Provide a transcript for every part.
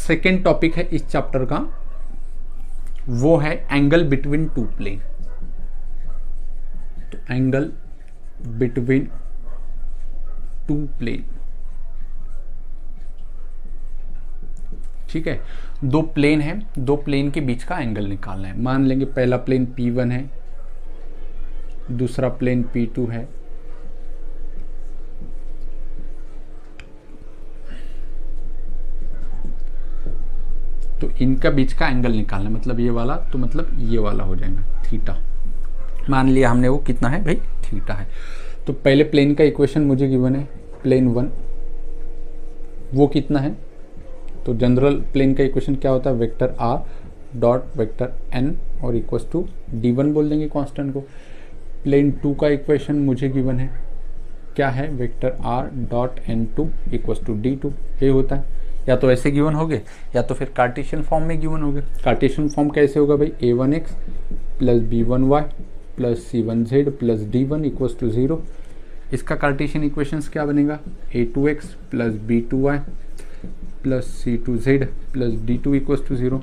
Second topic है इस chapter का, वो है एंगल बिटवीन टू प्लेन। तो एंगल बिटवीन टू प्लेन, ठीक है। दो प्लेन है, दो प्लेन के बीच का एंगल निकालना है। मान लेंगे पहला प्लेन P1 है, दूसरा प्लेन P2 है। तो इनका बीच का एंगल निकालना है, मतलब ये वाला, तो मतलब ये वाला हो जाएगा थीटा। मान लिया हमने, वो कितना है भाई, थीटा है। तो पहले प्लेन का इक्वेशन मुझे गिवन है, प्लेन 1, वो कितना है। तो जनरल प्लेन का इक्वेशन क्या होता है, vector r dot vector n और इक्वल्स टू d1 बोल देंगे कांस्टेंट को। प्लेन 2 का इक्वेशन मुझे गिवन है, क्या है, vector r dot n2 equals to d2। ये होता है, या तो ऐसे गिवन होगे या तो फिर कार्टेशियन फॉर्म में गिवन होगे। कार्टेशियन फॉर्म कैसे होगा भाई, a1x plus b1y plus c1z plus d1 equals to 0। इसका कार्टेशियन इक्वेशंस क्या बनेगा, a2x plus b2y plus c2z plus d2 equals to 0।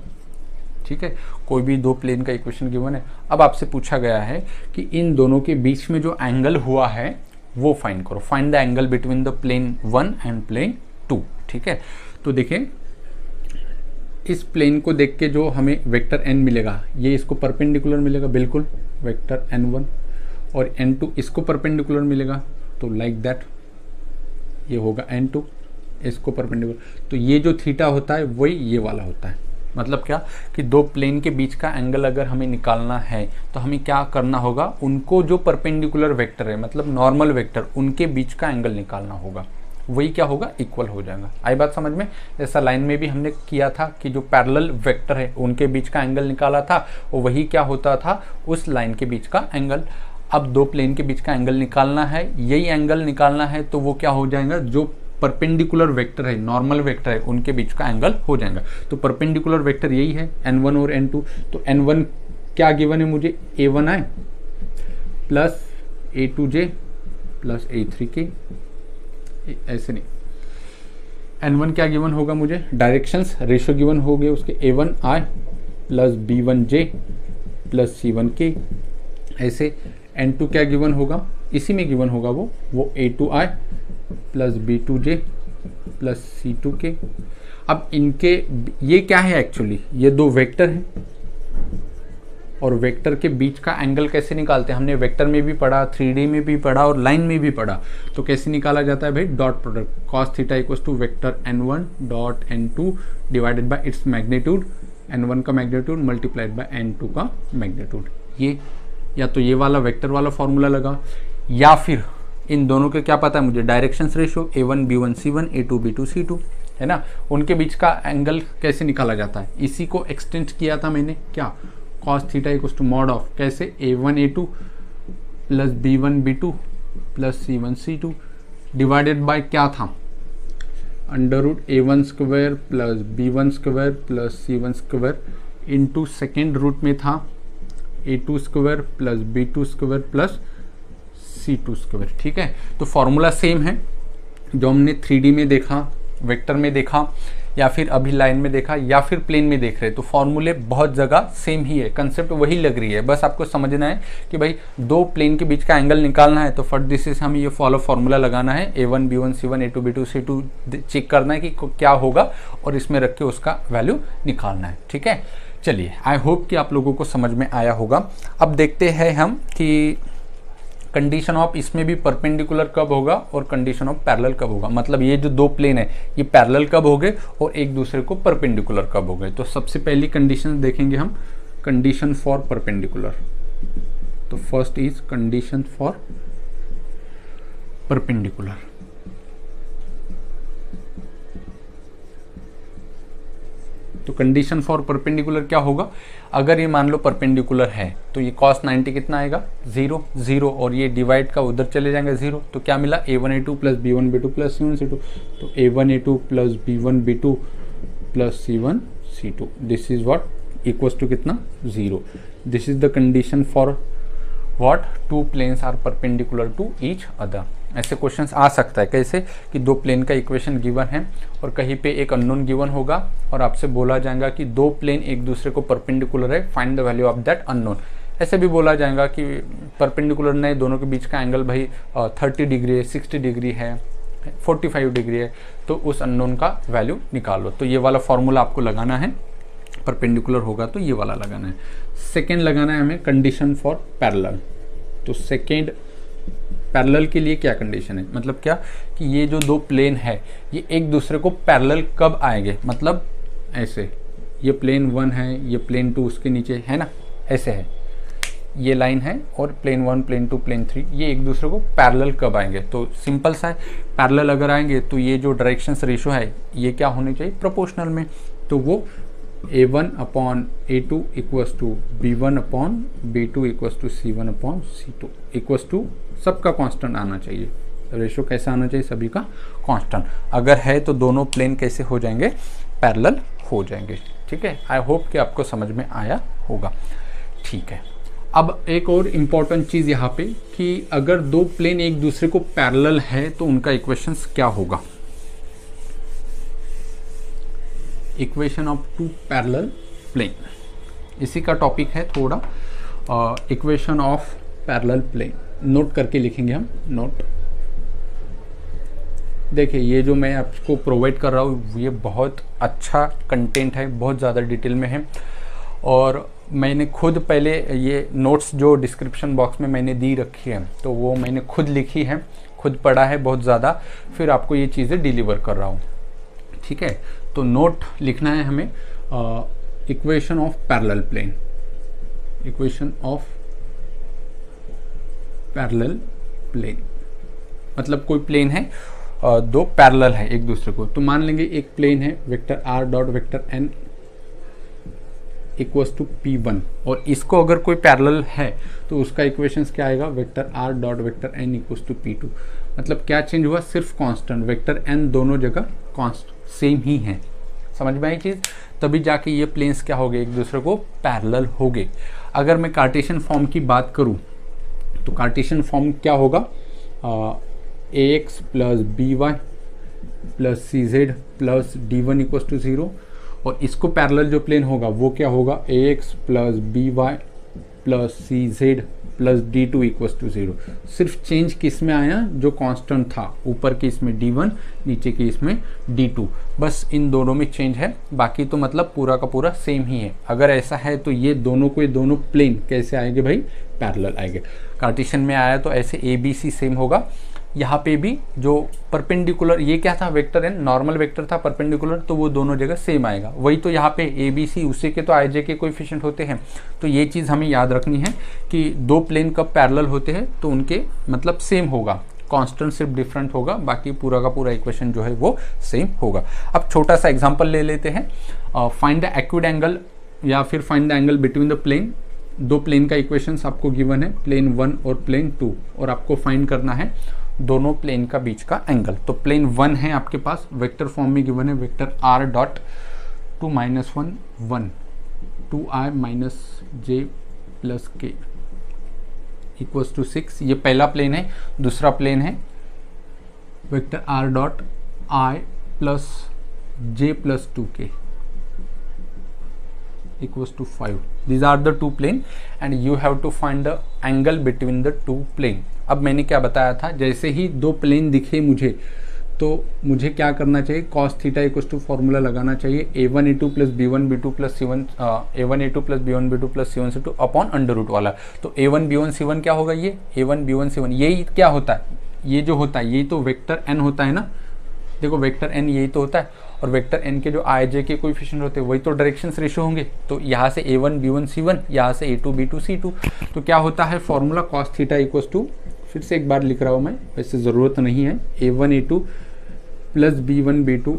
ठीक है, कोई भी दो प्लेन का इक्वेशन गिवन है। अब आपसे पूछा गया है कि इन दोनों के बीच में जो एंगल हुआ है वो फाइंड करो। Find the angle between the plane 1 and plane 2। ठीक है, तो देखिए इस प्लेन को देख के जो हमें वेक्टर n मिलेगा, ये इसको परपेंडिकुलर मिलेगा, बिल्कुल वेक्टर n1, और n2 इसको परपेंडिकुलर मिलेगा, तो लाइक दैट ये होगा n2 इसको परपेंडिकुलर। तो ये जो थीटा होता है वही ये वाला होता है। मतलब क्या कि दो प्लेन के बीच का एंगल अगर हमें निकालना है तो हमें क्या करना होगा, उनको जो परपेंडिकुलर वेक्टर है, मतलब नॉर्मल वेक्टर, उनके बीच का एंगल निकालना होगा। वही क्या होगा, इक्वल हो जाएगा। आई बात समझ में। जैसा लाइन में भी हमने किया था कि जो पैरेलल वेक्टर है उनके बीच का एंगल निकाला था, और वही क्या होता था, उस लाइन के बीच का एंगल। अब दो प्लेन के बीच का एंगल निकालना है, यही एंगल निकालना है, तो वो क्या हो जाएगा, जो परपेंडिकुलर वेक्टर है, नॉर्मल वेक्टर है, उनके बीच का एंगल हो जाएगा। तो परपेंडिकुलर वेक्टर यही है n1 और n2। तो n1 क्या गिवन है मुझे, a1i plus a2j plus a3k, ऐसे नहीं। n1 क्या गिवन होगा मुझे, डायरेक्शंस रेशियो गिवन हो गए उसके, a1i plus b1j plus c1k। ऐसे n2 क्या गिवन होगा, इसी में गिवन होगा वो a2i plus b2j plus c2k। अब इनके ये क्या है, एक्चुअली ये दो वेक्टर हैं, और वेक्टर के बीच का एंगल कैसे निकालते हैं, हमने वेक्टर में भी पढ़ा, 3D में भी पढ़ा और लाइन में भी पढ़ा। तो कैसे निकाला जाता है भाई, dot product, cos theta equals to vector n1 dot n2 divided by its magnitude, n1 का मैग्नीट्यूड मल्टीप्लाइड बाय n2 का मैग्नीट्यूड। ये या तो ये वाला वेक्टर वाला फॉर्मूला लगा, या फिर इन दोनों के क्या पता है मुझे, directions ratio a1 b1 c1 a2 b2 c2, है ना। उनके बीच का एंगल कैसे निकाला जाता है, इसी को एक्सटेंड किया था मैंने, क्या, cos theta equals to mod of, कैसे, a1 a2 plus b1 b2 plus c1 c2 divided by क्या था, under root a1 square plus b1 square plus c1 square into second root में था a2 square plus b2 square plus c2 square. ठीक है, तो formula same है जो हमने 3D में देखा, वेक्टर में देखा, या फिर अभी लाइन में देखा, या फिर प्लेन में देख रहे हैं। तो फॉर्मूले बहुत जगह सेम ही है, कंसेप्ट वही लग रही है। बस आपको समझना है कि भाई दो प्लेन के बीच का एंगल निकालना है, तो फॉर दिस इज हमें ये फॉलो फॉर्मूला लगाना है, a1 b1 c1 a2 b2 c2 check करना है कि क्या होगा, और इसमें रख के उसका वैल्यू निकालना है। ठीक है, चलिए, आई होप कि आप लोगों को समझ में आया होगा। अब देखते हैं हम कि कंडीशन ऑफ इसमें भी परपेंडिकुलर कब होगा और कंडीशन ऑफ पैरेलल कब होगा। मतलब ये जो दो प्लेन है ये पैरेलल कब हो गए और एक दूसरे को परपेंडिकुलर कब हो गए। तो सबसे पहली कंडीशन देखेंगे हम, कंडीशन फॉर परपेंडिकुलर। तो first is condition for perpendicular. तो कंडीशन फॉर परपेंडिकुलर क्या होगा, अगर ये मान लो परपेंडिकुलर है तो ये cos 90 कितना आएगा, 0 0, और ये डिवाइड का उधर चले जाएंगे 0। तो क्या मिला, a1 a2 plus b1 b2 plus c1 c2। तो a1 a2 plus b1 b2 plus c1 c2, this is what equals to कितना, 0। This is the condition for what, two planes are perpendicular to each other. ऐसे questions आ सकता है। कैसे कि दो plane का इक्वेशन गिवन है और कहीं पे एक अननोन गिवन होगा और आपसे बोला जाएगा कि दो प्लेन एक दूसरे को परपेंडिकुलर है, find the value of that unknown. ऐसे भी बोला जाएगा कि परपेंडिकुलर नहीं, दोनों के बीच का एंगल भाई 30 डिग्री है, 60 डिग्री है, 45 डिग्री है, तो उस अननोन का वैल्यू निकालो। तो ये वाला फॉर्मूला आपको लगाना है, परपेंडिकुलर होगा तो ये वाला लगाना है। सेकेंड लगाना है हमें कंडीशन फॉर पैरेलल। तो सेकेंड पैरेलल के लिए क्या कंडीशन है, मतलब क्या कि ये जो दो प्लेन है ये एक दूसरे को पैरेलल कब आएंगे, मतलब ऐसे ये प्लेन 1 है, ये प्लेन 2 उसके नीचे है ना, ऐसे है ये लाइन है, और प्लेन 1 प्लेन 2 प्लेन 3 ये एक दूसरे को पैरेलल कब आएंगे। तो सिंपल सा है, पैरेलल अगर आएंगे तो ये जो डायरेक्शंस रेशियो है ये क्या होनी चाहिए, प्रोपोर्शनल में। तो वो A1/A2 equals to B1/B2 equals to C1/C2 equals to सबका कांस्टेंट आना चाहिए। रेशियो कैसा आना चाहिए, सभी का कांस्टेंट। अगर है तो दोनों प्लेन कैसे हो जाएंगे, पैरेलल हो जाएंगे। ठीक है, आई होप कि आपको समझ में आया होगा। ठीक है, अब एक और इम्पॉर्टेंट चीज़ यहाँ पे कि अगर दो प्लेन एक दूसरे को पैरेलल है तो उनका इक्वेशंस क्या होगा। Equation of two parallel plane, इसी का टॉपिक है थोड़ा, equation of parallel plane. Note करके लिखेंगे हम, नोट। देखिए ये जो मैं आपको प्रोवाइड कर रहा हूँ ये बहुत अच्छा कंटेंट है, बहुत ज़्यादा डिटेल में है, और मैंने खुद पहले ये नोट्स जो डिस्क्रिप्शन बॉक्स में मैंने दी रखी है तो वो मैंने खुद लिखी है, खुद पढ़ा है बहुत ज़्यादा, फिर आपको ये चीज़ें डिलीवर कर रहा हूँ। ठीक है, तो नोट लिखना है हमें equation of parallel plane, equation of parallel plane मतलब कोई प्लेन है, दो पैरेलल है एक दूसरे को। तो मान लेंगे एक प्लेन है vector r dot vector n equals to P1, और इसको अगर कोई पैरेलल है तो उसका इक्वेशंस क्या आएगा, vector r dot vector n equals to P2। मतलब क्या चेंज हुआ, सिर्फ कांस्टेंट, वेक्टर n दोनों जगह कांस्ट सेम ही है। समझ में आई चीज़, तभी जाके ये प्लेन्स क्या हो गए, एक दूसरे को पैरेलल हो गए। अगर मैं कार्टेशियन फॉर्म की बात करूं तो कार्टेशियन फॉर्म क्या होगा, ax plus by plus cz plus d1 equals to 0, और इसको पैरेलल जो प्लेन होगा वो क्या होगा, ax plus by plus cz plus d2 equals to 0। सिर्फ चेंज किस में आया, जो कांस्टेंट था, ऊपर की इसमें d1 नीचे की इसमें d2, बस इन दोनों में चेंज है, बाकी तो मतलब पूरा का पूरा सेम ही है। अगर ऐसा है तो ये दोनों को, ये दोनों प्लेन कैसे आएंगे भाई, पैरेलल आएंगे। कार्टेशियन में आया तो ऐसे ABC सेम होगा, यहाँ पे भी जो परपेंडिकुलर, ये क्या था, वेक्टर n नॉर्मल वेक्टर था परपेंडिकुलर, तो वो दोनों जगह सेम आएगा। वही तो यहाँ पे ABC उसी के तो IJ के कोएफिशिएंट होते हैं। तो ये चीज़ हमें याद रखनी है कि दो प्लेन कब पैरेलल होते हैं तो उनके मतलब सेम होगा, कांस्टेंट सिर्फ डिफरेंट होगा, बाकी पूरा का पूरा इक्वेशन जो है वो सेम होगा। अब छोटा सा एग्जाम्पल ले लेते हैं, फाइंड द एक्यूट एंगल या फिर find the angle between the plane. दो प्लेन का इक्वेशंस आपको गिवन है, प्लेन 1 और प्लेन 2, और आपको फाइंड करना है दोनों प्लेन का बीच का एंगल। तो प्लेन 1 है आपके पास, वेक्टर फॉर्म में गिवन है, vector r dot 2 - 1 1 2i minus j plus k equals to 6। ये पहला प्लेन है। दूसरा प्लेन है vector r dot i plus j plus 2k equals to 5. These are the two plane and you have to find the angle between the two plane. अब मैंने क्या बताया था, जैसे ही दो प्लेन दिखे मुझे तो मुझे क्या करना चाहिए, cos theta equals to formula लगाना चाहिए, a1a2 plus b1b2 plus c1 a1a2 plus b1b2 plus c1c2 upon under root वाला। तो a1 b1 c1 क्या होगा, ये a1 b1 c1, यही क्या होता है, ये जो होता है यही तो वेक्टर n होता है ना। देखो वेक्टर n यही तो होता है, और वेक्टर n के जो i j के कोएफिशिएंट होते हैं वही तो डायरेक्शंस रेशियो होंगे। तो यहाँ से a1 b1 c1, यहाँ से a2 b2 c2। तो क्या होता है formula, cos theta equals to, फिर से एक बार लिख रहा हूँ मैं, वैसे ज़रूरत नहीं है, a1 a2 plus b1 b2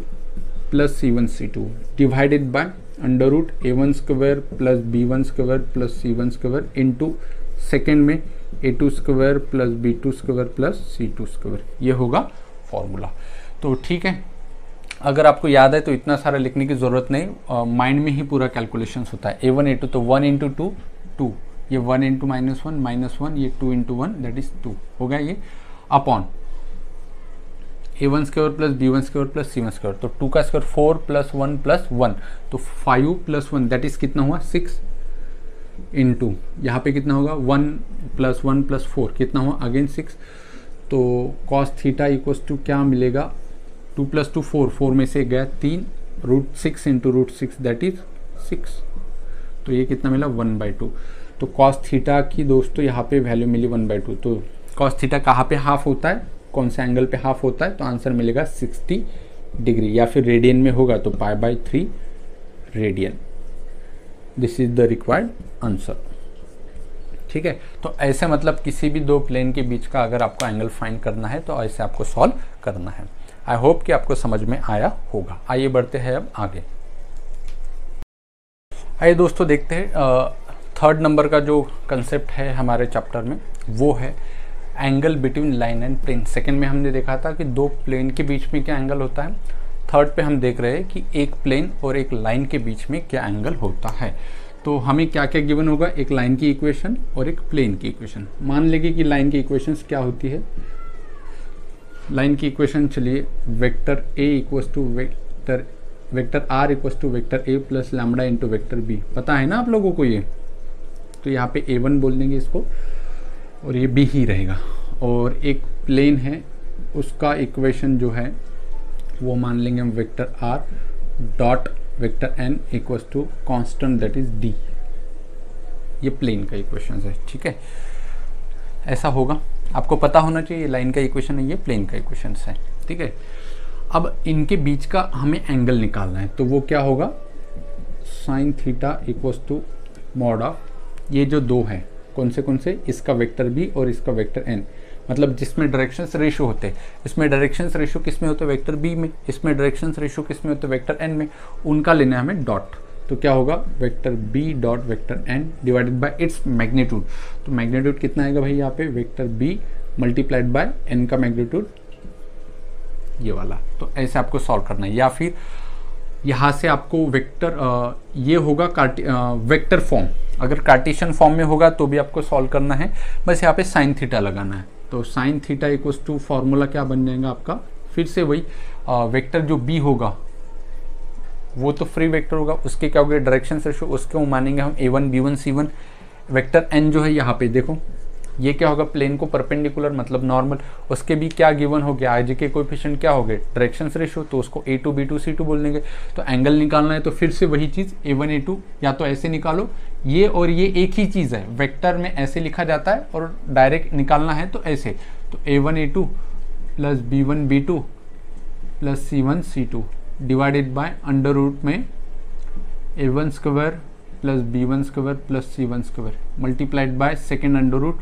plus c1 c2 divided by under root a1 square plus b1 square plus c1 square into second में a2 square plus b2 square plus c2 square, ये होगा फॉर्मूला। तो ठीक है, अगर आपको याद है तो इतना सारा लिखने की ज़रूरत नहीं, माइंड में ही पूरा कैलकुलेशंस होता है। a1 a2 तो 1 इंटू 2 2, ये 1 इंटू -1 -1, ये 2 इंटू 1 दैट इज 2 हो गया ये, upon a1 square plus b1 square plus c1 square, तो 2 का स्क्वायर 4 प्लस 1 प्लस 1, तो 5 प्लस 1 दैट इज कितना हुआ 6 इंटू यहाँ पे कितना होगा 1 प्लस 1 प्लस 4 कितना हुआ अगेन 6, तो कॉस थीटा इक्वल्स टू क्या मिलेगा 2 प्लस 2 4, 4 में से गया 3, root 6 into root 6 that is 6, तो ये कितना मिला 1/2। तो कॉस थीटा की दोस्तों यहाँ पे वैल्यू मिली 1/2। तो कॉस थीटा कहाँ पे हाफ होता है, कौन से एंगल पे हाफ होता है, तो आंसर मिलेगा 60 डिग्री, या फिर रेडियन में होगा तो π/3 radian. This is the required answer. ठीक है, तो ऐसे मतलब किसी भी दो प्लेन के बीच का अगर आपको एंगल फाइंड करना है तो ऐसे आपको सॉल्व करना है। आई होप कि आपको समझ में आया होगा। आइए बढ़ते हैं अब आगे। आइए दोस्तों देखते हैं थर्ड नंबर का जो कंसेप्ट है हमारे चैप्टर में, वो है angle between line and plane. Second में हमने देखा था कि दो प्लेन के बीच में क्या एंगल होता है, थर्ड पे हम देख रहे हैं कि एक प्लेन और एक लाइन के बीच में क्या एंगल होता है। तो हमें क्या क्या गिवन होगा, एक लाइन की इक्वेशन और एक प्लेन की इक्वेशन। मान लेंगे कि लाइन की इक्वेशंस क्या होती है। लाइन की इक्वेशन चलिए vector a equals to vector r equals to vector a plus lambda into vector b, पता है ना आप लोगों को ये। तो यहाँ पे a1 बोल देंगे इसको और ये b ही रहेगा। और एक प्लेन है उसका इक्वेशन जो है वो मान लेंगे हम vector r dot vector n equals to constant that is d। ये प्लेन का इक्वेशन है। ठीक है, ऐसा होगा, आपको पता होना चाहिए। लाइन का इक्वेशन है, ये प्लेन का इक्वेशन है। ठीक है, अब इनके बीच का हमें एंगल निकालना है, तो वो क्या होगा sine theta equals to mod of ये जो दो है कौन से, इसका वेक्टर b और इसका वेक्टर n, मतलब जिसमें डायरेक्शंस रेशियो होते हैं। इसमें डायरेक्शंस रेशियो किस में होते हैं, वेक्टर b में। इसमें डायरेक्शंस रेशियो किस में होते हैं, वेक्टर n में। उनका लेना है हमें डॉट, तो क्या होगा vector b dot vector n divided by its magnitude. तो मैग्नीट्यूड कितना आएगा भाई यहाँ पे, vector b multiplied by n का मैग्नीट्यूड ये वाला। तो ऐसे आपको सॉल्व करना है, या फिर यहाँ से आपको वेक्टर ये होगा वेक्टर फॉर्म, अगर कार्टेशियन फॉर्म में होगा तो भी आपको सॉल्व करना है। बस यहाँ पे साइन थीटा लगाना है। तो sine theta equals to formula क्या बन जाएगा आपका, फिर से वही वेक्टर जो b होगा वो तो फ्री वेक्टर होगा, उसके क्या होगा डायरेक्शन रेशियो, उसको मानेंगे हम a1 b1 c1। Vector n जो है यहाँ पे देखो ये क्या होगा, प्लेन को परपेंडिकुलर मतलब नॉर्मल। उसके भी क्या गिवन हो गया, आई के कोएफिशिएंट क्या हो गए डायरेक्शन रेशियो, तो उसको a2 b2 c2 बोल देंगे। तो एंगल निकालना है तो फिर से वही चीज़ a1 a2, या तो ऐसे निकालो, ये और ये एक ही चीज़ है, वेक्टर में ऐसे लिखा जाता है और डायरेक्ट निकालना है तो ऐसे। तो a1 a2 plus b1 b2 plus c1 c2 divided by under root में a1 square plus b1 square plus c1 square multiplied by second under root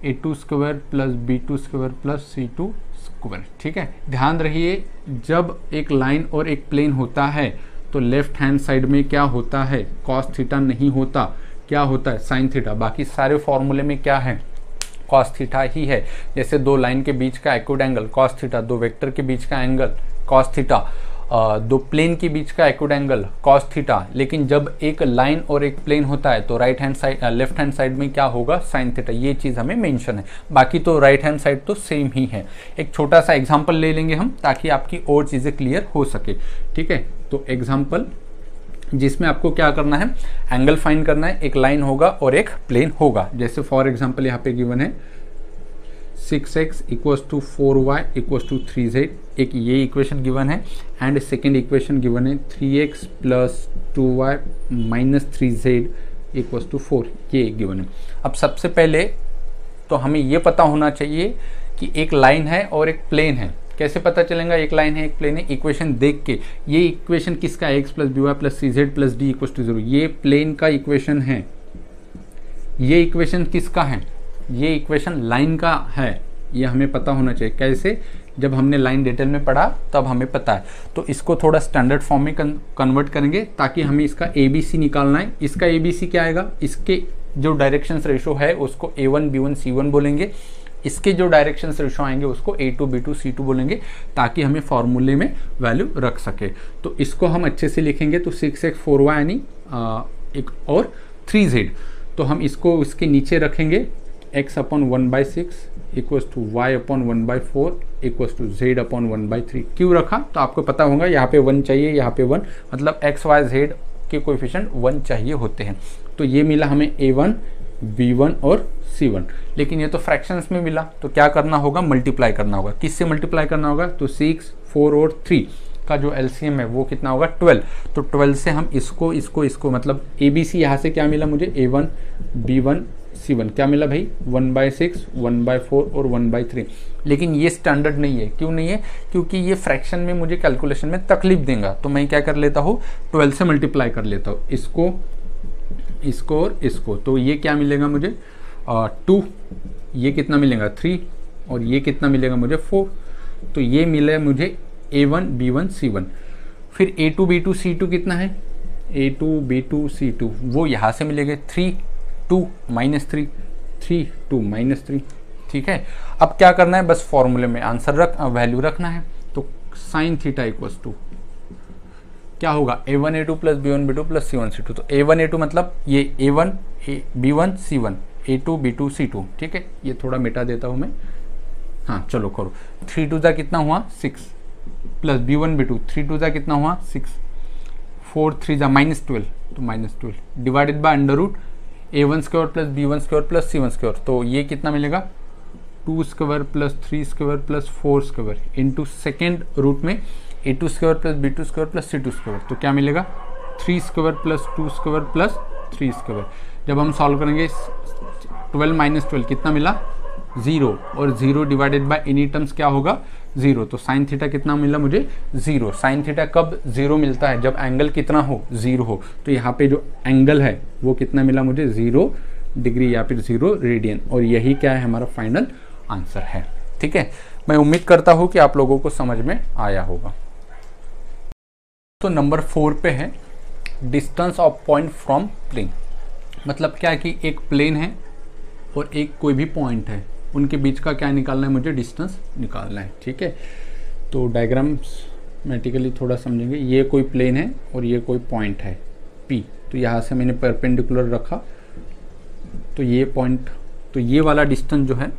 a2 square plus b2 square plus c2 square. ठीक है, ध्यान रहिए जब एक line और एक plane होता है तो लेफ्ट हैंड साइड में क्या होता है, कॉस थीटा नहीं होता, क्या होता है साइन थीटा। बाकी सारे फॉर्मूले में क्या है, कॉस थीटा ही है। जैसे दो लाइन के बीच का एक्यूट एंगल कॉस थीटा, दो वेक्टर के बीच का एंगल कॉस थीटा, दो प्लेन के बीच का एक्यूट एंगल कॉस थीटा। लेकिन जब एक लाइन और एक प्लेन होता है तो right hand side left hand side में क्या होगा, साइन थीटा। ये चीज हमें मेंशन है, बाकी तो राइट हैंड साइड तो सेम ही है। एक छोटा सा एग्जांपल ले लेंगे हम ताकि आपकी और चीजें क्लियर हो सके। ठीक है, तो एग्जांपल जिसमें आपको क्या करना है, एंगल फाइंड करना है। एक लाइन होगा और एक प्लेन होगा। जैसे फॉर एग्जांपल यहाँ पे गिवन है 6x equals to 4y equals to 3z, एक ये इक्वेशन गिवन है। एंड सेकेंड इक्वेशन गिवन है 3x plus 2y minus 3z equals to 4, ये गिवन है। अब सबसे पहले तो हमें ये पता होना चाहिए कि एक लाइन है और एक प्लेन है। कैसे पता चलेगा एक लाइन है एक प्लेन है, इक्वेशन देख के। ये इक्वेशन किसका है, x plus by plus c z plus d equals to 0, ये प्लेन का इक्वेशन है। ये इक्वेशन किसका है, ये इक्वेशन लाइन का है। ये हमें पता होना चाहिए। कैसे, जब हमने लाइन डिटेल में पढ़ा तब हमें पता है। तो इसको थोड़ा स्टैंडर्ड फॉर्म में कन्वर्ट करेंगे ताकि हमें इसका ABC निकालना है। इसका ABC क्या आएगा, इसके जो डायरेक्शन रेशो है उसको A1 B1 C1 बोलेंगे। इसके जो डायरेक्शन रेशो आएंगे उसको A2 B2 C2 बोलेंगे ताकि हमें फॉर्मूले में वैल्यू रख सके। तो इसको हम अच्छे से लिखेंगे तो 6x 4y यानी एक और 3z। तो हम इसको इसके नीचे रखेंगे x upon 1/6 equals to y upon 1/4 equals to z upon 1/3। क्यों रखा? तो आपको पता होगा यहाँ पे 1 चाहिए, यहाँ पे 1, मतलब x y z के कोएफिशिएंट 1 चाहिए होते हैं। तो ये मिला हमें a1 b1 और c1, लेकिन ये तो फ्रैक्शंस में मिला, तो क्या करना होगा? मल्टीप्लाई करना होगा। किससे मल्टीप्लाई करना होगा? तो 6, 4 और 3 का जो एलसीएम है वो कितना होगा? 12। तो 12 से हम इसको मतलब ABC यहाँ से क्या मिला मुझे? a1 b1 c1 क्या मिला भाई? 1/6, 1/4 और 1/3। लेकिन ये स्टैंडर्ड नहीं है। क्यों नहीं है? क्योंकि ये फ्रैक्शन में मुझे कैलकुलेशन में तकलीफ देगा। तो मैं क्या कर लेता हूँ? 12 से मल्टीप्लाई कर लेता हूँ, इसको और इसको। तो ये क्या मिलेगा मुझे? 2, ये कितना मिलेगा? 3, और ये कितना मिलेगा मुझे? 4। तो ये मिले मुझे a1 b1 c1। फिर a2 b2 c2 कितना है? a2 b2 c2 वो यहाँ से मिलेगा 3 2 -3 3 2 -3। ठीक है, अब क्या करना है? बस फॉर्मूले में आंसर वैल्यू रखना है। तो साइन थीटा इक्वल्स टू क्या होगा? a1 a2 plus b1 b2 plus c1 c2। तो a1 a2 मतलब ये a1 b1 c1, a2 b2 c2। ठीक है, ये थोड़ा मिटा देता हूँ मैं। हाँ चलो करो। 3 2 जा कितना हुआ? 6 प्लस b1 b2 3 2 जा कितना हुआ? 6 4 3 जा -12, तो -12 divided by under root a1 square plus b1 square plus c1 square. तो ये कितना मिलेगा? 2 square plus 3 square plus 4 square into second root में a2 square plus b2 square plus c2 square. तो क्या मिलेगा? 3 square plus 2 square plus 3 square. जब हम सॉल्व करेंगे 12 -12 कितना मिला? 0, और 0 डिवाइडेड बाय एनी टर्म्स क्या होगा? 0। तो साइन थीटा कितना मिला मुझे? 0। साइन थीटा कब 0 मिलता है? जब एंगल कितना हो? 0 हो। तो यहाँ पे जो एंगल है वो कितना मिला मुझे? 0 डिग्री या फिर 0 रेडियन। और यही क्या है? हमारा फाइनल आंसर है। ठीक है, मैं उम्मीद करता हूँ कि आप लोगों को समझ में आया होगा। तो नंबर 4 पे है distance of point from plane. मतलब क्या है कि एक प्लेन है और एक कोई भी पॉइंट है, उनके बीच का क्या निकालना है? मुझे डिस्टेंस निकालना है। ठीक है, तो डायग्रामेटिकली थोड़ा समझेंगे। ये कोई प्लेन है और ये कोई पॉइंट है P। तो यहाँ से मैंने परपेंडिकुलर रखा, तो ये पॉइंट, तो ये वाला डिस्टेंस जो है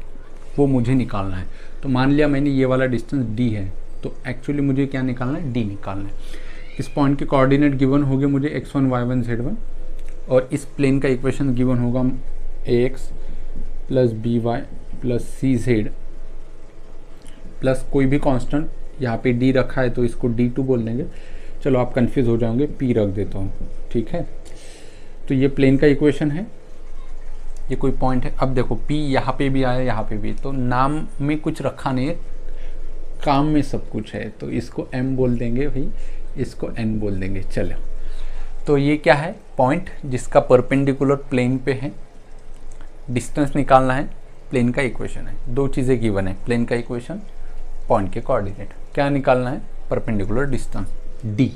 वो मुझे निकालना है। तो मान लिया मैंने ये वाला डिस्टेंस D है, तो एक्चुअली मुझे क्या निकालना है? D निकालना है। इस पॉइंट के कोऑर्डिनेट गिवन होंगे मुझे x1 y1 z1, और इस प्लेन का इक्वेशन गिवन होगा ax plus by plus cz plus कोई भी कांस्टेंट। यहाँ पे d रखा है तो इसको d2 बोल देंगे। चलो आप कंफ्यूज हो जाओगे, p रख देता हूँ। ठीक है, तो ये प्लेन का इक्वेशन है, ये कोई पॉइंट है। अब देखो p यहाँ पे भी आया, यहाँ पे भी, तो नाम में कुछ रखा नहीं है, काम में सब कुछ है। तो इसको m बोल देंगे भाई, इसको n बोल देंगे। चलो, तो ये क्या है? पॉइंट जिसका परपेंडिकुलर प्लेन पे है, डिस्टेंस निकालना है, प्लेन का इक्वेशन है। दो चीज़ें गिवन है, प्लेन का इक्वेशन, पॉइंट के कोऑर्डिनेट। क्या निकालना है? Perpendicular distance d।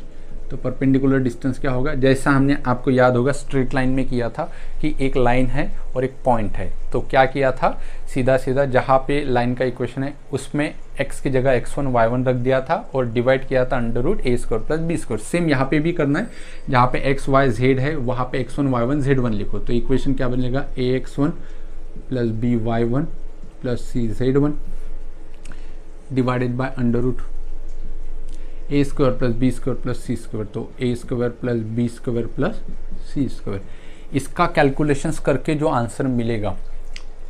तो परपेंडिकुलर डिस्टेंस क्या होगा? जैसा हमने, आपको याद होगा स्ट्रेट लाइन में किया था कि एक लाइन है और एक पॉइंट है। तो क्या किया था? सीधा सीधा जहाँ पे लाइन का इक्वेशन है उसमें x की जगह x1 y1 रख दिया था और डिवाइड किया था under root a square plus b square. Same यहाँ पे भी करना है, जहाँ पे x y z है वहाँ पे x1 y1 z1 लिखो। तो इक्वेशन क्या बनेगा? ax1 plus by1 plus cz1 divided by under root a square plus B square plus C square. तो a square plus B square plus C square. इसका calculations करके जो आंसर मिलेगा,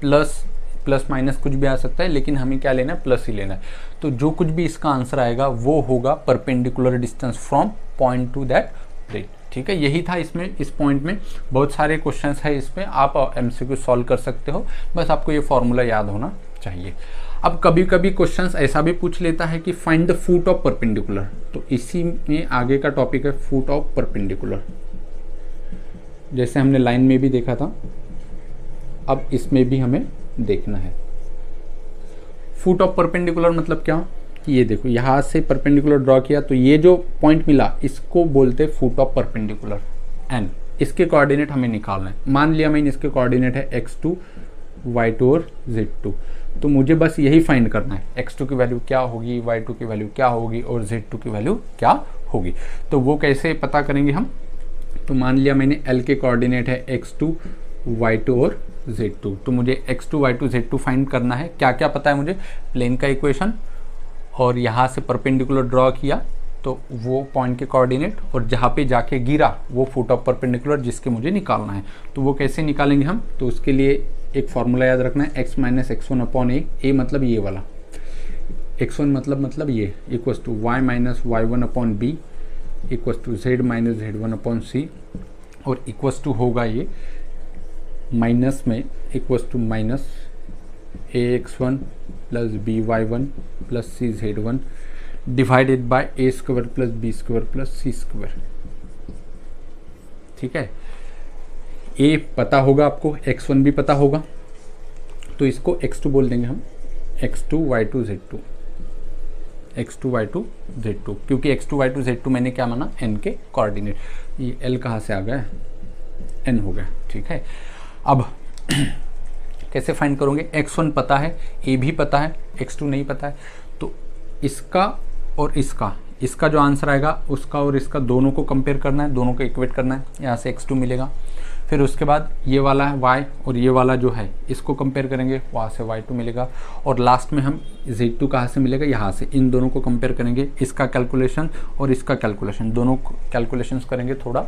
plus minus कुछ भी आ सकता है, लेकिन हमें क्या लेना है? प्लस ही लेना है। तो जो कुछ भी इसका आंसर आएगा वो होगा perpendicular distance from point to that plane. ठीक है, यही था इसमें। इस पॉइंट में बहुत सारे क्वेश्चंस है, इसमें आप MCQ सॉल्व कर सकते हो, बस आपको ये फॉर्मूला याद होना चाहिए। अब कभी कभी क्वेश्चंस ऐसा भी पूछ लेता है कि find the foot of perpendicular. तो इसी में आगे का टॉपिक है फुट ऑफ परपेंडिकुलर। जैसे हमने लाइन में भी देखा था, अब इसमें भी हमें देखना है। फुट ऑफ परपेंडिकुलर मतलब क्या? ये देखो, यहाँ से परपेंडिकुलर ड्रॉ किया तो ये जो पॉइंट मिला इसको बोलते फुट ऑफ परपेंडिकुलर n। इसके कोऑर्डिनेट हमें निकालना है। मान लिया मैंने इसके कोऑर्डिनेट है x2 y2 और z2। तो मुझे बस यही फाइंड करना है, x2 की वैल्यू क्या होगी, y2 की वैल्यू क्या होगी और z2 की वैल्यू क्या होगी। तो वो कैसे पता करेंगे हम? तो मान लिया मैंने l के कोऑर्डिनेट है x2 y2 और z2। तो मुझे x2 y2 z2 फाइंड करना है। क्या क्या पता है मुझे? प्लेन का इक्वेशन, और यहाँ से परपेंडिकुलर ड्रॉ किया तो वो पॉइंट के कोऑर्डिनेट, और जहाँ पे जाके गिरा वो फुट ऑफ परपेंडिकुलर जिसके मुझे निकालना है। तो वो कैसे निकालेंगे हम? तो उसके लिए एक फॉर्मूला याद रखना है, x minus x1 upon a मतलब ये वाला, x1 मतलब ये equals to y minus y1 upon b equals to z minus z1 upon c, और इक्वल्स टू होगा ये माइनस में equals to minus ax1 plus by1 plus cz1 divided by a square plus b square plus c square. ठीक है, a पता होगा आपको, x1 भी पता होगा, तो इसको x2 बोल देंगे हम, x2 y2 z2, x2 y2 z2, क्योंकि x2 y2 z2 मैंने क्या माना? n के कोऑर्डिनेट। ये l कहाँ से आ गया? n हो गया। ठीक है, अब कैसे फाइंड करोगे? x1 पता है, a भी पता है, x2 नहीं पता है, तो इसका और इसका जो आंसर आएगा उसका और इसका दोनों को कंपेयर करना है, दोनों को इक्वेट करना है। यहाँ से x2 मिलेगा, फिर उसके बाद ये वाला है y, और ये वाला जो है इसको कंपेयर करेंगे, वहाँ से y2 मिलेगा, और लास्ट में हम z2 कहाँ से मिलेगा? यहाँ से। इन दोनों को कंपेयर करेंगे, इसका कैलकुलेशन और इसका कैलकुलेशन, दोनों कैलकुलेशंस करेंगे थोड़ा,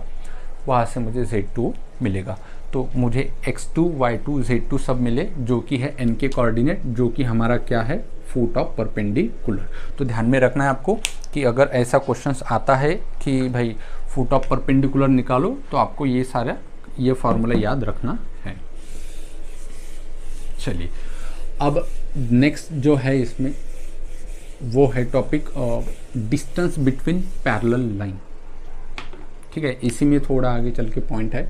वहाँ से मुझे z2 मिलेगा। तो मुझे x2 y2 z2 सब मिले, जो कि है n के कोऑर्डिनेट, जो कि हमारा क्या है? Foot of perpendicular. तो ध्यान में रखना है आपको कि अगर ऐसा क्वेश्चंस आता है कि भाई फुट ऑफ परपेंडिकुलर निकालो, तो आपको ये फार्मूला याद रखना है। चलिए, अब नेक्स्ट जो है इसमें वो है topic distance between parallel line. ठीक है, इसी में थोड़ा आगे चल के पॉइंट है,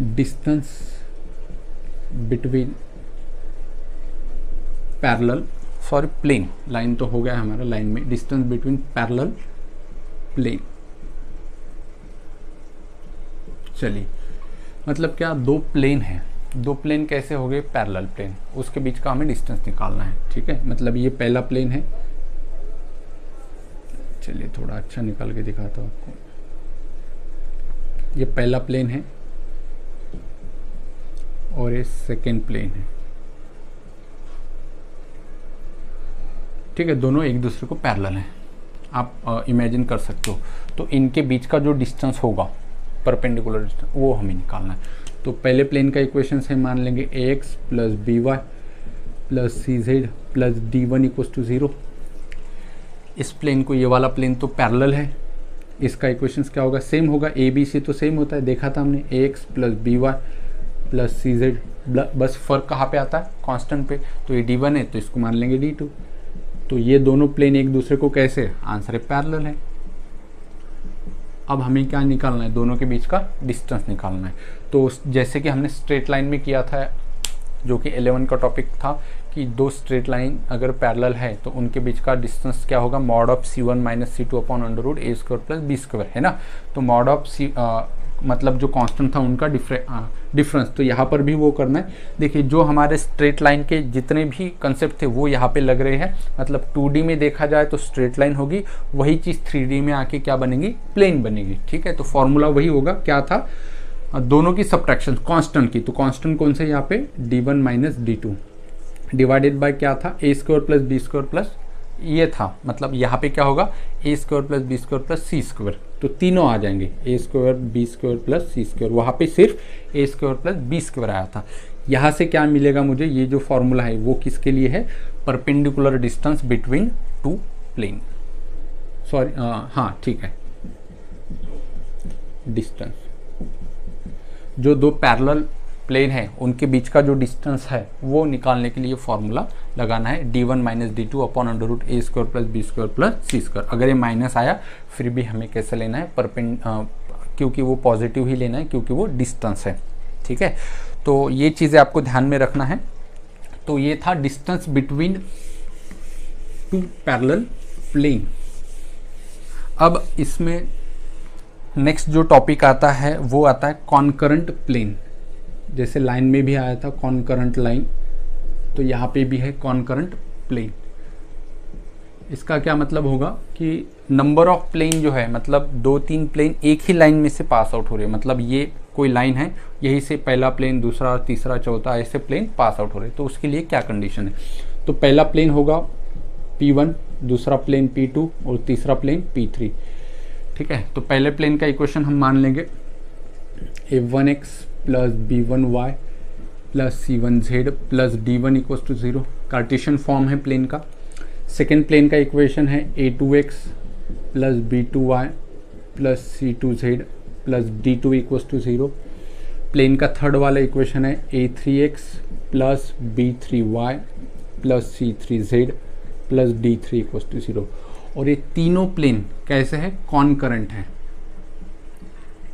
distance between parallel, sorry plane, line तो हो गया हमारा, लाइन में डिस्टेंस बिटवीन पैरेलल प्लेन। चलिए, मतलब क्या? दो प्लेन है, दो प्लेन कैसे हो गए? पैरेलल प्लेन, उसके बीच का हमें डिस्टेंस निकालना है। ठीक है, मतलब ये पहला प्लेन है, चलिए थोड़ा अच्छा निकाल के दिखाता हूँ आपको। ये पहला प्लेन है और ये सेकेंड प्लेन है। ठीक है, दोनों एक दूसरे को पैरेलल हैं, आप इमेजिन कर सकते हो। तो इनके बीच का जो डिस्टेंस होगा, परपेंडिकुलर डिस्टेंस, वो हमें निकालना है। तो पहले प्लेन का इक्वेशन है, मान लेंगे ax plus by plus cz plus d1 equals to 0। इस प्लेन को, ये वाला प्लेन तो पैरेलल है, इसका इक्वेशन क्या होगा? सेम होगा, a b c तो सेम होता है, देखा था हमने, ax plus by plus cz, बस फर्क कहाँ पे आता है? कांस्टेंट पे। तो ये d1 है तो इसको मान लेंगे d2। तो ये दोनों प्लेन एक दूसरे को कैसे? आंसर है पैरेलल है। अब हमें क्या निकालना है? दोनों के बीच का डिस्टेंस निकालना है। तो जैसे कि हमने स्ट्रेट लाइन में किया था, जो कि 11 का टॉपिक था, कि दो स्ट्रेट लाइन अगर पैरेलल है तो उनके बीच का डिस्टेंस क्या होगा? Mod of c1 minus c2 upon under root a square plus b square, है ना। तो मॉड ऑफ मतलब जो कांस्टेंट था उनका डिफरेंस, तो यहाँ पर भी वो करना है। देखिए, जो हमारे स्ट्रेट लाइन के जितने भी कंसेप्ट थे वो यहाँ पे लग रहे हैं, मतलब 2D में देखा जाए तो स्ट्रेट लाइन होगी, वही चीज़ 3D में आके क्या बनेगी? प्लेन बनेगी। ठीक है, तो फॉर्मूला वही होगा, क्या था? दोनों की सब्ट्रैक्शन कांस्टेंट की। तो कांस्टेंट कौन से? यहाँ पे d1 minus d2 divided by क्या था? a square plus b square plus ये था, मतलब यहाँ पे क्या होगा? a square plus b square plus c square, तो तीनों आ जाएंगे, a square b square plus c square. वहाँ पे सिर्फ a square plus b square आया था। यहाँ से क्या मिलेगा मुझे? ये जो फॉर्मूला है वो किसके लिए है? Perpendicular distance between two plane, sorry हाँ ठीक है, डिस्टेंस, जो दो पैरेलल प्लेन है उनके बीच का जो डिस्टेंस है वो निकालने के लिए फॉर्मूला लगाना है, d1 minus d2 upon under root a square plus b square plus c square. अगर ये माइनस आया फिर भी हमें कैसे लेना है? क्योंकि वो पॉजिटिव ही लेना है, क्योंकि वो डिस्टेंस है। ठीक है, तो ये चीज़ें आपको ध्यान में रखना है। तो ये था distance between two parallel plane. अब इसमें नेक्स्ट जो टॉपिक आता है वो आता है कॉन्करेंट प्लेन। जैसे लाइन में भी आया था कॉन्करेंट लाइन, तो यहाँ पे भी है कॉन्करेंट प्लेन। इसका क्या मतलब होगा कि नंबर ऑफ प्लेन जो है, मतलब 2-3 प्लेन एक ही लाइन में से पास आउट हो रहे हैं, मतलब ये कोई लाइन है, यही से पहला प्लेन, दूसरा, तीसरा, चौथा ऐसे प्लेन पास आउट हो रहे, तो उसके लिए क्या कंडीशन है? तो पहला प्लेन होगा P1, दूसरा प्लेन P2 और तीसरा प्लेन P3। ठीक है, तो पहले प्लेन का इक्वेशन हम मान लेंगे A1x plus B1y plus C1z plus D1 equal to 0, Cartesian form है प्लेन का। सेकेंड प्लेन का इक्वेशन है A2x plus B2y plus C2z plus D2 equal to 0। Plane का थर्ड वाला इक्वेशन है A3x plus B3y plus C3z plus D3 equal to 0। और ये तीनों प्लेन कैसे है? कॉनकरेंट है।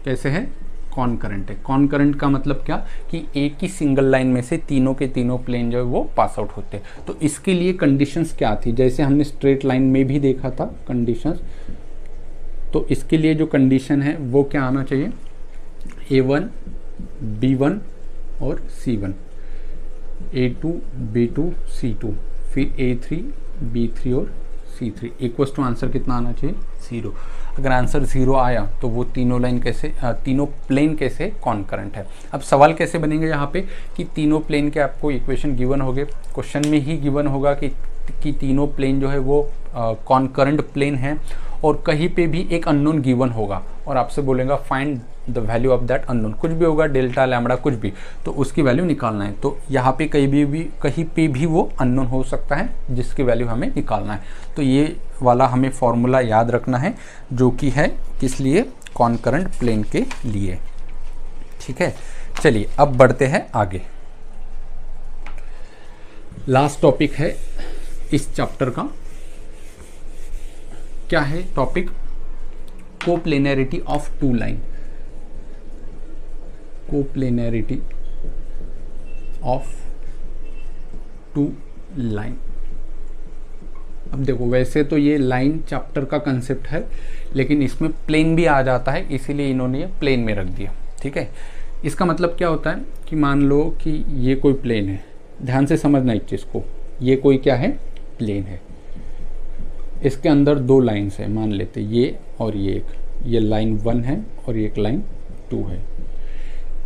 कैसे है? कॉनकरेंट है। कॉनकरेंट का मतलब क्या कि एक ही सिंगल लाइन में से तीनों के तीनों प्लेन जो है वो पास आउट होते हैं। तो इसके लिए कंडीशंस क्या थी? जैसे हमने स्ट्रेट लाइन में भी देखा था कंडीशंस, तो इसके लिए जो कंडीशन है वो क्या आना चाहिए? A1, B1 और C1, A2, B2, C2, फिर A3, B3 और C3 इक्वल्स टू आंसर कितना आना चाहिए? 0। अगर आंसर 0 आया तो वो तीनों लाइन कैसे, तीनों प्लेन कैसे कॉनकरेंट है। अब सवाल कैसे बनेंगे यहाँ पे कि तीनों प्लेन के आपको इक्वेशन गिवन होंगे, क्वेश्चन में ही गिवन होगा कि तीनों प्लेन जो है वो कॉनकरेंट प्लेन है, और कहीं पे भी एक अननोन गिवन होगा और आपसे बोलेगा find the value of that unknown, कुछ भी होगा, डेल्टा, लैम्बडा, कुछ भी, तो उसकी वैल्यू निकालना है। तो यहाँ पे कहीं पे भी वो अननोन हो सकता है जिसकी वैल्यू हमें निकालना है। तो ये वाला हमें फॉर्मूला याद रखना है, जो कि है किस लिए? कॉनकरेंट प्लेन के लिए। ठीक है, चलिए अब बढ़ते हैं आगे। लास्ट टॉपिक है इस चैप्टर का। क्या है topic? Coplanarity of two line. Coplanarity of two line. अब देखो, वैसे तो ये लाइन चैप्टर का कंसेप्ट है, लेकिन इसमें प्लेन भी आ जाता है, इसीलिए इन्होंने ये प्लेन में रख दिया। ठीक है, इसका मतलब क्या होता है कि मान लो कि ये कोई प्लेन है, ध्यान से समझना इस चीज़ को, ये कोई क्या है? प्लेन है। इसके अंदर दो लाइन्स है, मान लेते ये और ये एक, ये लाइन 1 है और ये एक लाइन 2 है।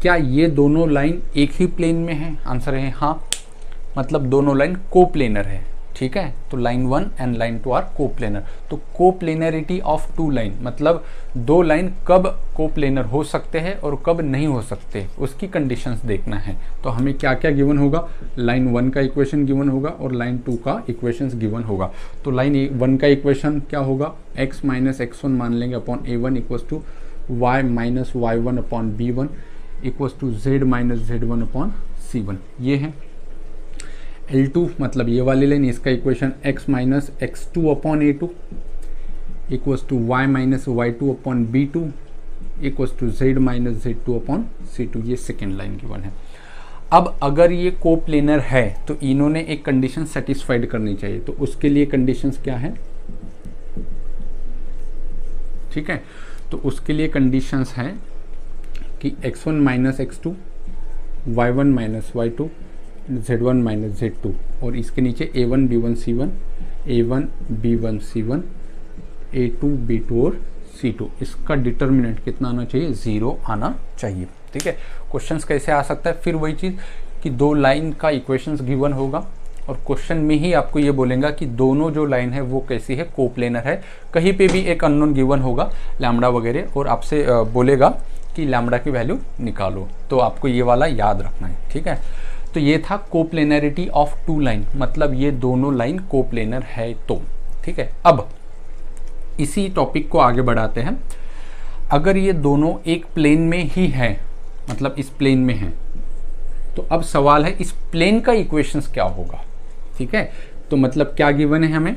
क्या ये दोनों लाइन एक ही प्लेन में है? आंसर है हाँ, मतलब दोनों लाइन कोप्लेनर है। ठीक है, तो line 1 and line 2 are coplanar. तो कोप्लेनरिटी ऑफ टू लाइन मतलब दो लाइन कब कोप्लेनर हो सकते हैं और कब नहीं हो सकते, उसकी कंडीशंस देखना है। तो हमें क्या क्या गिवन होगा? लाइन 1 का इक्वेशन गिवन होगा और लाइन 2 का इक्वेशन गिवन होगा। तो लाइन 1 का इक्वेशन क्या होगा? x माइनस x1 मान लेंगे upon A1 equals to y minus y1 upon B1 equals to z minus z1 upon C1। ये है L2 मतलब ये वाली लाइन, इसका equation x minus x2 upon A2 equals to y minus y2 upon B2 equals to z minus z2 upon C2। ये second line given है। अब अगर ये कोप्लेनर है तो इन्होंने एक कंडीशन सेटिस्फाइड करनी चाहिए, तो उसके लिए कंडीशंस क्या है? ठीक है, तो उसके लिए कंडीशंस हैं कि x1 minus x2, y1 minus y2, z1 minus z2, और इसके नीचे a1 b1 c1, a1 b1 c1, a2 b2 और c2। इसका डिटर्मिनेंट कितना आना चाहिए? 0 आना चाहिए। ठीक है, क्वेश्चंस कैसे आ सकता है? फिर वही चीज़ कि दो लाइन का इक्वेशंस गिवन होगा और क्वेश्चन में ही आपको ये बोलेगा कि दोनों जो लाइन है वो कैसी है? कोप्लेनर है। कहीं पे भी एक अननोन गिवन होगा, लैम्बडा वगैरह, और आपसे बोलेगा कि लैम्बडा की वैल्यू निकालो, तो आपको ये वाला याद रखना है। ठीक है, तो ये था कोप्लेनरिटी ऑफ टू लाइन, मतलब ये दोनों लाइन कोप्लेनर है। तो ठीक है, अब इसी टॉपिक को आगे बढ़ाते हैं। अगर ये दोनों एक प्लेन में ही है, मतलब इस प्लेन में है, तो अब सवाल है इस प्लेन का इक्वेशंस क्या होगा। ठीक है, तो मतलब क्या गिवन है हमें?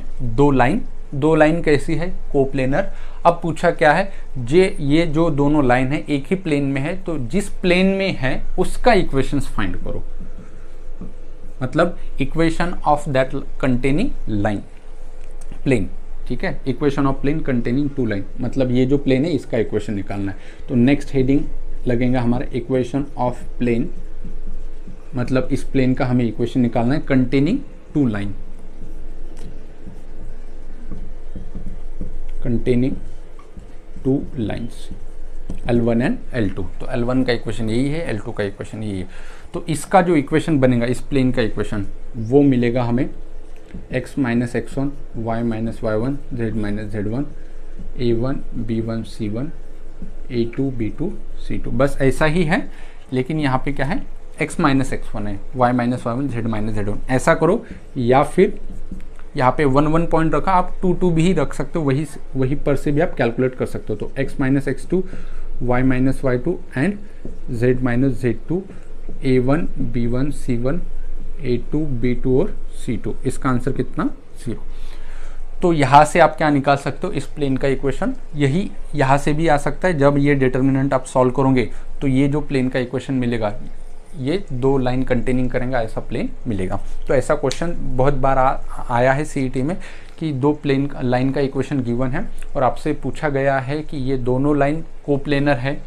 दो लाइन कैसी है? कोप्लेनर। अब पूछा क्या है? ये जो दोनों लाइन है एक ही प्लेन में है, तो जिस प्लेन में है उसका इक्वेशंस फाइंड करो, मतलब equation of that containing line, plane. ठीक है, equation of plane containing two line, मतलब ये जो प्लेन है इसका इक्वेशन निकालना है। तो नेक्स्ट हेडिंग लगेगा हमारा इक्वेशन ऑफ प्लेन, मतलब इस प्लेन का हमें इक्वेशन निकालना है containing two line, containing two lines. L1 and L2। तो L1 का इक्वेशन यही है, L2 का इक्वेशन यही है। तो इसका जो इक्वेशन बनेगा, इस प्लेन का इक्वेशन, वो मिलेगा हमें x minus x1, y minus y1, z minus z1, a1 b1 c1, a2 b2 c2। बस ऐसा ही है, लेकिन यहाँ पे क्या है, x माइनस x1 है, y minus y1, z minus z1। ऐसा करो, या फिर यहाँ पे 1 1 पॉइंट रखा, आप 2 2 भी रख सकते हो, वही पर से भी आप कैलकुलेट कर सकते हो। तो x minus x2, y minus y2 and z minus z2, a1 b1 c1, a2 b2 और c2। इसका आंसर कितना, 0। तो यहाँ से आप क्या निकाल सकते हो, इस प्लेन का इक्वेशन। यही यहाँ से भी आ सकता है, जब ये डिटर्मिनेंट आप सॉल्व करोगे तो ये जो प्लेन का इक्वेशन मिलेगा, ये 2 लाइन कंटेनिंग करेंगे, ऐसा प्लेन मिलेगा। तो ऐसा क्वेश्चन बहुत बार आया है सीईटी में कि 2 प्लेन लाइन का इक्वेशन गिवन है और आपसे पूछा गया है कि ये दोनों लाइन कोप्लेनर है,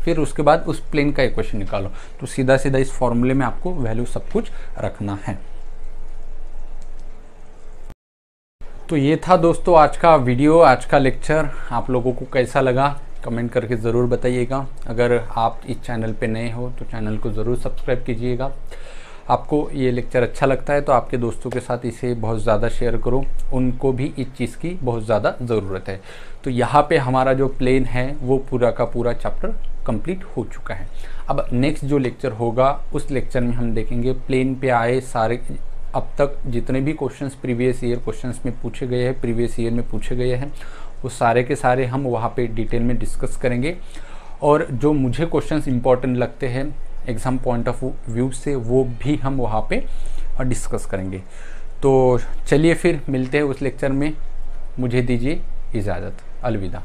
फिर उसके बाद उस प्लेन का इक्वेशन निकालो। तो सीधा सीधा इस फॉर्मूले में आपको वैल्यू सब कुछ रखना है। तो ये था दोस्तों आज का वीडियो, आज का लेक्चर। आप लोगों को कैसा लगा कमेंट करके ज़रूर बताइएगा। अगर आप इस चैनल पे नए हो तो चैनल को ज़रूर सब्सक्राइब कीजिएगा। आपको ये लेक्चर अच्छा लगता है तो आपके दोस्तों के साथ इसे बहुत ज़्यादा शेयर करो, उनको भी इस चीज़ की बहुत ज़्यादा ज़रूरत है। तो यहाँ पे हमारा जो प्लेन है वो पूरा का पूरा चैप्टर कंप्लीट हो चुका है। अब नेक्स्ट जो लेक्चर होगा उस लेक्चर में हम देखेंगे प्लेन पे आए सारे अब तक जितने भी क्वेश्चंस प्रीवियस ईयर क्वेश्चंस में पूछे गए हैं, प्रीवियस ईयर में पूछे गए हैं, वो सारे के सारे हम वहाँ पे डिटेल में डिस्कस करेंगे। और जो मुझे क्वेश्चंस इंपॉर्टेंट लगते हैं एग्ज़ाम पॉइंट ऑफ व्यू से, वो भी हम वहाँ पे डिस्कस करेंगे। तो चलिए फिर मिलते हैं उस लेक्चर में। मुझे दीजिए इजाज़त। अलविदा।